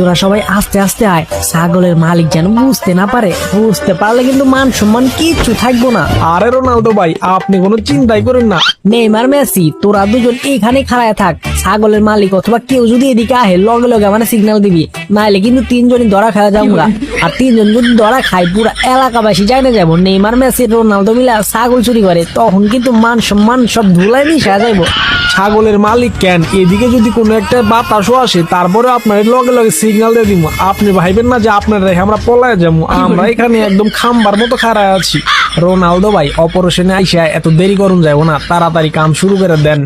তোরা সবাই আস্তে আস্তে আয়, ছাগলের মালিক যেন বুঝতে না পারে। বুঝতে পারলে কিন্তু মান সম্মান কিচ্ছু থাকবো না। আরে রোনালদো ভাই, আপনি কোনো চিন্তাই করেন না। নেইমার মেসি তোরা দুজন এখানে খাড়ায় থাক, ছাগলের মালিক অথবা কেউ যদি এদিকে আহে লগে লগে মানে সিগন্যাল দিবি, নাইলে কিন্তু তিনজনই ধরা খাওয়া যাবো। আর তিনজন যদি ধরা খাই পুরো এলাকাবাসী যাই না যাবো নেইমার মেসি রোনালদো মিলা ছাগল চুরি করে, তখন কিন্তু মান সম্মান সব ধুলাই মিশা যাইবো। ছাগলের মালিক কেন, এদিকে যদি কোনো একটা বাতাসও আসে তারপরে আপনার লগে লগে সিগন্যাল দিয়ে দিব। আপনি ভাইবেন না যে আপনার রেখে আমরা পলায় যাবো, আমরা এখানে একদম খাম্বার মতো খাড়ায় আছি। রোনালদো ভাই, অপারেশনে আইসা এত দেরি করুন যাবো না, তাড়াতাড়ি কাম শুরু করে দেন।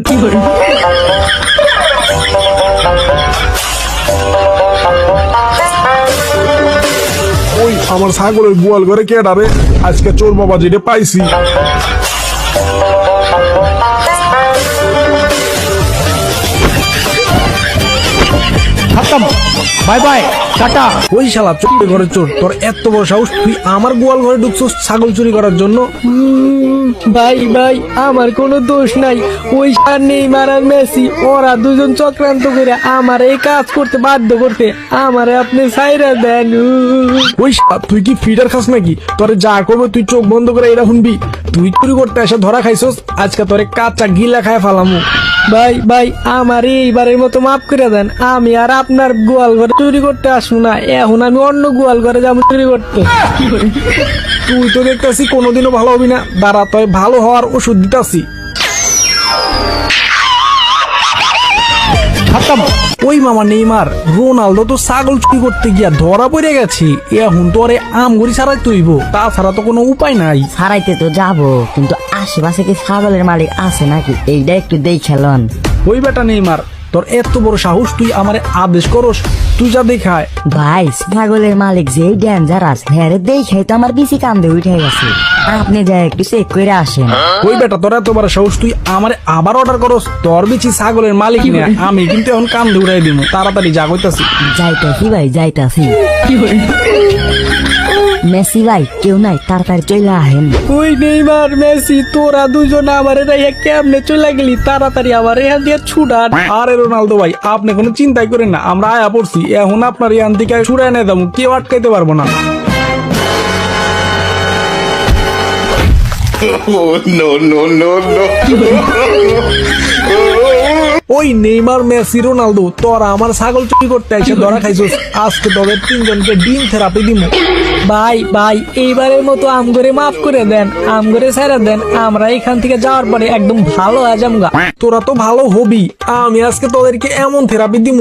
ওই আমার ছাগলের গোয়াল ঘরে কে ডাবে, আজকে চোর বাবা যেটা পাইছি। Bye bye tata. ওই শালা চোর ঘরে চোর, তোর এত বড় সাহস, তুই আমার গোয়াল ঘরে ঢুকছস ছাগল চুরি করার জন্য? ভাই ভাই আমার কোনো দোষ নাই, ওই নেইমার আর মেসি ওরা দুজন চক্রান্ত করে আমার এই কাজ করতে বাধ্য করতে, আমারে আপনি সাইরা দেন। ওই শালা, তুই কি ফিডার খাস নাকি? তোরে যা করবো তুই চোখ বন্ধ করে এটা শুনবি। তুই চুরি করতে এসে ধরা খাইছস, আজকে তোরে কাঁচা গিলা খায় ফালামু। ভাই ভাই আমার এইবারের মতো মাফ করে দেন, আমি আর আপনার গোয়াল ঘরে চুরি করতে আসবো না, এখন আমি অন্য গোয়াল ঘরে যাবো চুরি করতে। তুই তো দেখতেছি কোনোদিনও ভালো হবি না, দাঁড়া তুই ভালো হওয়ার ওষুধ দিতাছি। ওই মামা নেইমার, রোনালদো তো ছাগল চুরি করতে গিয়া ধরা পড়ে গেছে, এখন তো আরে আমগরি ছাড়াই তৈব, তাছাড়া তো কোনো উপায় নাই। ছাড়াইতে তো যাবো, কিন্তু আশেপাশে কি ছাগলের মালিক আছে নাকি এইটা একটু দেখেলন। ওই বেটা নেইমার, তোর এত বড় সাহস, তুই আমারে আদেশ করস, তুই যা দেখায়। ভাই ছাগলের মালিক যে ডেঞ্জারাস, হ্যাঁ দেখে তো আমার বেশি কান্দে উঠে গেছে, আপনি যা একটু চেক করে আসেন। ওই বেটা, তোর এত বড় সাহস, তুই আমারে আবার অর্ডার করস? তোর বেশি ছাগলের মালিক না, আমি কিন্তু এখন কান্দে উড়াই দিব, তাড়াতাড়ি যা কইতাছি। যাইতাছি ভাই যাইতাছি। মেসি ভাই কেউ নাই, তাড়াতাড়ি চলে আহেন। ওই নেইমার মেসি তোরা দুজন আমার রাইয়া কেমনে চলে গেলি, তাড়াতাড়ি আমার এখান দিয়ে ছুটান। আরে রোনালদো ভাই, আপনি কোনো চিন্তাই করেন না, আমরা আয়া পড়ছি, এখন আপনার ইয়ান থেকে ছুড়ে এনে দেবো, কেউ আটকাইতে পারবো না। ওই নেইমার মেসি রোনালদো, তোরা আমার ছাগল চুরি করতে এসে ধরা খাইছস, আজকে তোদের তিনজনকে ডিম থেরাপি দিব। ভাই ভাই এইবারের মতো আমগরে মাফ করে দেন, আমগরে ছেড়ে দেন, আমরা এখান থেকে যাওয়ার পরে একদম ভালো হয়ে যাবো। তোরা তো ভালো হবি, আমি আজকে তোদেরকে এমন থেরাপি দিব